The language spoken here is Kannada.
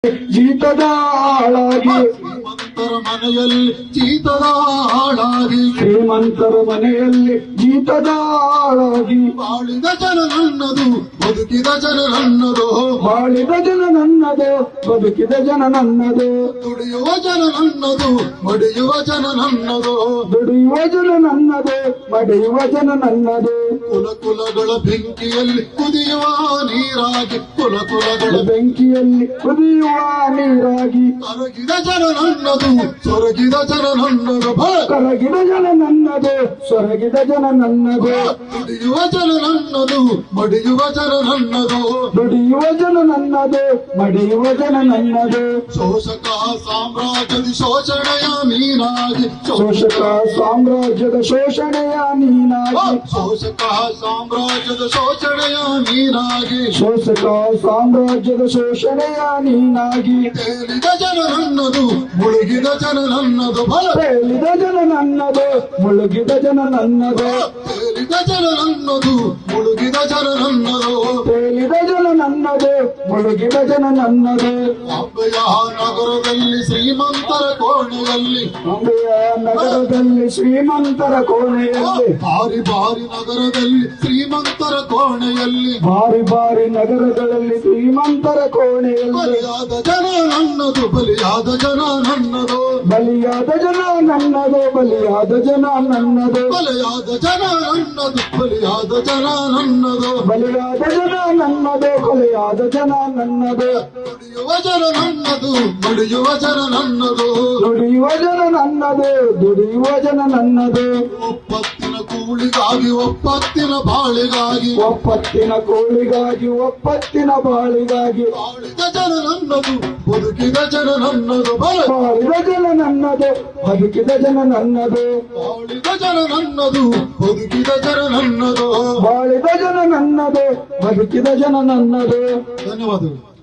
ಜೀತದ ಹಾಳಾಗಿ ಶ್ರೀಮಂತರ ಮನೆಯಲ್ಲಿ ಜೀತದ ಹಾಳಾಗಿ ಶ್ರೀಮಂತರ ಮನೆಯಲ್ಲಿ ಜೀತದ ಹಾಳಾಗಿ ಬಾಳಿದ ಜನ ನನ್ನದು ಬದುಕಿದ ಜನ ನನ್ನದು ಬಾಳಿದ ಜನ ನನ್ನದು ಬದುಕಿದ ಜನ ನನ್ನದು ದುಡಿಯುವ ಜನ ನನ್ನದು ಮಡಿಯುವ ಜನ ನನ್ನದು ದುಡಿಯುವ ಜನ ನನ್ನದು ಮಡಿಯುವ ಜನ ನನ್ನದು ಕುಲ ಕುಲಗಳ ಬೆಂಕಿಯಲ್ಲಿ ಕುದಿಯುವ ನೀರಾಗಿ ಕುಲ ಕುಲಗಳ ಬೆಂಕಿಯಲ್ಲಿ ಕುದಿಯುವ ನೀರಾಗಿ ಕರಗಿದ ಜನ ನನ್ನದು ಸೊರಗಿದ ಜನ ನನ್ನದು ಕರಗಿದ ಜನ ನನ್ನದು ಸೊರಗಿದ ಜನ ನನ್ನದು ದುಡಿಯುವ ಜನ ನನ್ನದು ಮಡಿಯುವ ಜನ ನನ್ನದು ದುಡಿಯುವ ಜನ ನನ್ನದು ಮಡಿಯುವ ಜನ ನನ್ನದು ಶೋಷಕ ಸಾಮ್ರಾಜ್ಯದ ಶೋಷಣೆಯ ಮೀನಾಗಿ ಶೋಷಕ ಸಾಮ್ರಾಜ್ಯದ ಶೋಷಣೆಯ ನೀನಾಗಿ ಶೋಷಕ ಸಾಮ್ರಾಜ್ಯದ ಶೋಷಣೆಯ ಮೀನಾಗಿ ಶೋಷಕ ಸಾಮ್ರಾಜ್ಯದ ಶೋಷಣೆಯ ನೀನಾಗಿ ತೇಲಿದ ಜನ ನನ್ನದು ಮುಳುಗಿದ ಜನ ನನ್ನದು ತೇಲಿದ ಜನ ನನ್ನದು ಮುಳುಗಿದ ಜನ ನನ್ನದು ತೇಲಿದ ಜನ ನನ್ನದು ಮುಳುಗಿದ ಜನ ನನ್ನದು ತೇಲಿದ ಜನ ನನ್ನದು ಮುಳುಗಿದ ಜನ ನನ್ನದು ಬಾಂಬೆಯ ನಗರದಲ್ಲಿ ಶ್ರೀಮಂತರ ಕೋಣೆಯಲ್ಲಿ ಬಾಂಬೆಯ ನಗರದಲ್ಲಿ ಶ್ರೀಮಂತರ ಕೋಣೆಯಲ್ಲಿ ಭಾರಿ ಭಾರಿ ನಗರದಲ್ಲಿ ಶ್ರೀಮಂತರ ಕೋಣೆಯಲ್ಲಿ ಭಾರಿ ಭಾರಿ ನಗರಗಳಲ್ಲಿ ಶ್ರೀಮಂತರ ಕೋಣೆಯಲ್ಲಿ ಬಲಿಯಾದ ಜನ ನನ್ನದು ಬಲಿಯಾದ ಜನ ನನ್ನದು ಬಲಿಯಾದ ಜನ ನನ್ನದು ಬಲಿಯಾದ ಜನ ನನ್ನದು ಬಲಿಯಾದ ಜನ ನನ್ನದು ಬಲಿಯಾದ ಜನ ನನ್ನದು ಬಲಿಯಾದ ಜನ ನನ್ನದು ಕೊಲೆಯಾದ ಜನ ನನ್ನದು ದುಡಿಯುವ ಜನ ನನ್ನದು ದುಡಿಯುವ ಜನ ನನ್ನದು ದುಡಿಯುವ ಜನ ನನ್ನದು ದುಡಿಯುವ ಜನ ನನ್ನದು ಒಪ್ಪತ್ತಿನ ಕೂಳಿಗಾಗಿ ಒಪ್ಪತ್ತಿನ ಬಾಳಿಗಾಗಿ ಒಪ್ಪತ್ತಿನ ಕೋಳಿಗಾಗಿ ಒಪ್ಪತ್ತಿನ ಬಾಳಿಗಾಗಿ ಬಾಳಿದ ಜನ ನನ್ನದು ಬದುಕಿದ ಜನ ನನ್ನದು ಬಾಳಿದ ಜನ ನನ್ನದು ಬದುಕಿದ ಜನ ನನ್ನದು ಬಾಳಿದ ಜನ ನನ್ನದು ಬದುಕಿದ ಜನ ನನ್ನದು ಬಾಳಿದ ಜನ ನನ್ನದು ಬದುಕಿದ ಜನ ನನ್ನದು ಧನ್ಯವಾದಗಳು.